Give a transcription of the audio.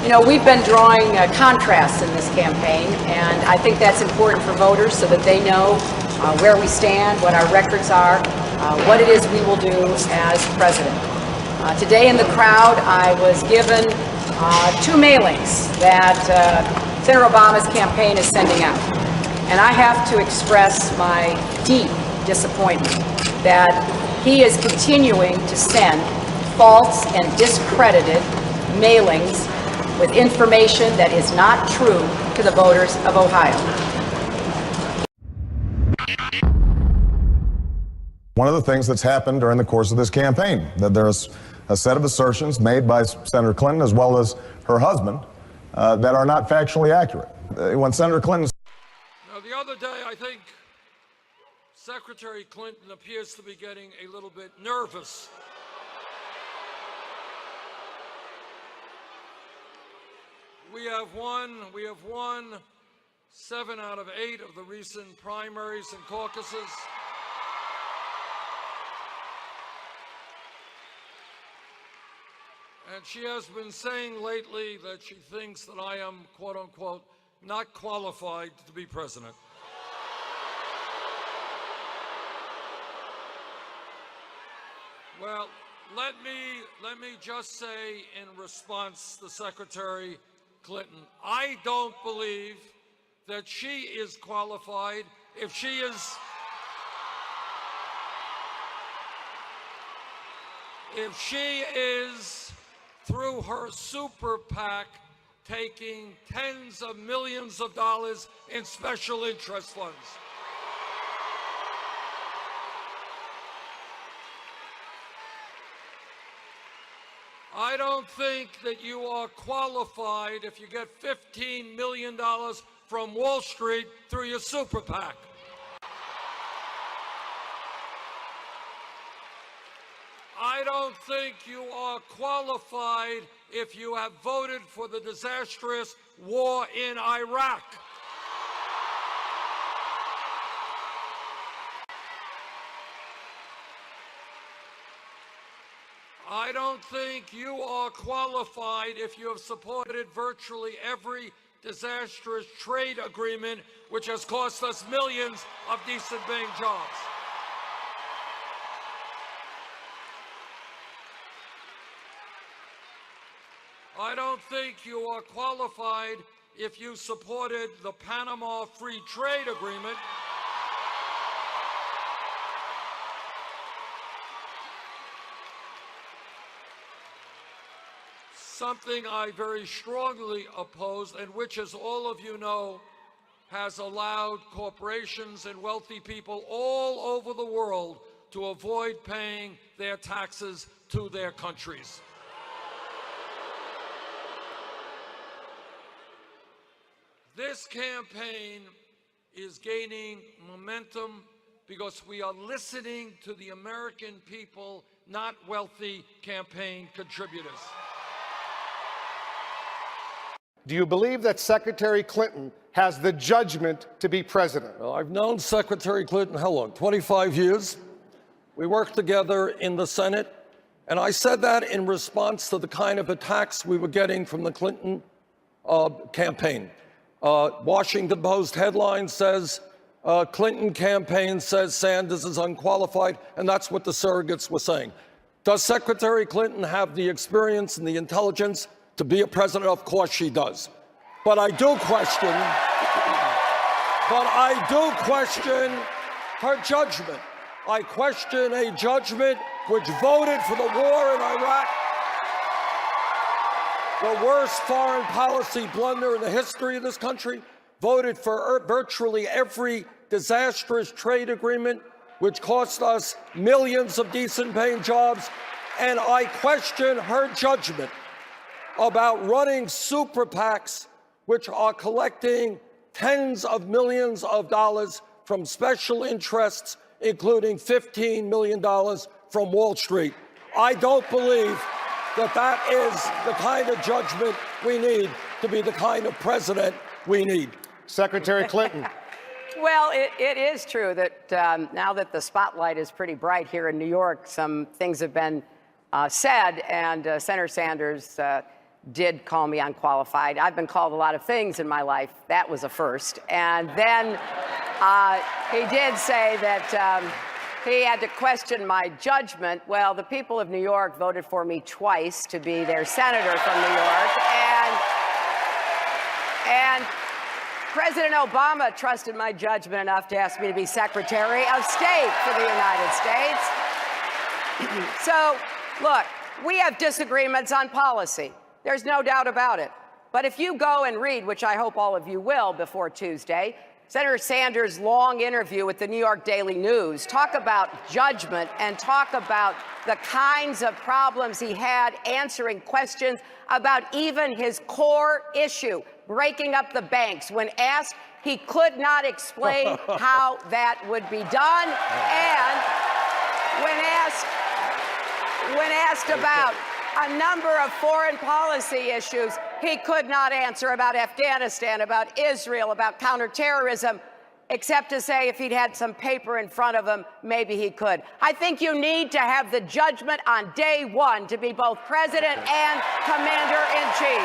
You know, we've been drawing contrasts in this campaign, and I think that's important for voters so that they know where we stand, what our records are, what it is we will do as president. Today in the crowd, I was given 2 mailings that Senator Obama's campaign is sending out. And I have to express my deep disappointment that he is continuing to send false and discredited mailings with information that is not true to the voters of Ohio. One of the things that's happened during the course of this campaign, that there's a set of assertions made by Senator Clinton as well as her husband that are not factually accurate. When Senator Clinton... Now, the other day, I think Secretary Clinton appears to be getting a little bit nervous. We have won 7 out of 8 of the recent primaries and caucuses. And she has been saying lately that she thinks that I am, quote unquote, not qualified to be president. Well, let me just say in response to Secretary Clinton, I don't believe that she is qualified. If she is through her super PAC taking tens of millions of dollars in special interest funds. I don't think that you are qualified if you get $15 million from Wall Street through your super PAC. I don't think you are qualified if you have voted for the disastrous war in Iraq. I don't think you are qualified if you have supported virtually every disastrous trade agreement which has cost us millions of decent paying jobs. I don't think you are qualified if you supported the Panama Free Trade Agreement. Something I very strongly oppose, and which, as all of you know, has allowed corporations and wealthy people all over the world to avoid paying their taxes to their countries. This campaign is gaining momentum because we are listening to the American people, not wealthy campaign contributors. Do you believe that Secretary Clinton has the judgment to be president? Well, I've known Secretary Clinton, how long? 25 years. We worked together in the Senate, and I said that in response to the kind of attacks we were getting from the Clinton campaign. Washington Post headline says, Clinton campaign says Sanders is unqualified, and that's what the surrogates were saying. Does Secretary Clinton have the experience and the intelligence to be a president? Of course she does. But I do question her judgment. I question a judgment which voted for the war in Iraq, the worst foreign policy blunder in the history of this country, voted for virtually every disastrous trade agreement, which cost us millions of decent paying jobs, and I question her judgment about running super PACs, which are collecting tens of millions of dollars from special interests, including $15 million from Wall Street. I don't believe that that is the kind of judgment we need to be the kind of president we need. Secretary Clinton. Well, it is true that now that the spotlight is pretty bright here in New York, some things have been said, and Senator Sanders did call me unqualified. I've been called a lot of things in my life. That was a first. And then he did say that he had to question my judgment. Well, the people of New York voted for me twice to be their senator from New York. And President Obama trusted my judgment enough to ask me to be Secretary of State for the United States. So, look, we have disagreements on policy. There's no doubt about it. But if you go and read, which I hope all of you will before Tuesday, Senator Sanders' long interview with the New York Daily News, talk about judgment and talk about the kinds of problems he had answering questions about even his core issue, breaking up the banks. When asked, he could not explain how that would be done. And when asked about a number of foreign policy issues, he could not answer about Afghanistan, about Israel, about counterterrorism, except to say if he'd had some paper in front of him, maybe he could. I think you need to have the judgment on day one to be both president and commander-in-chief.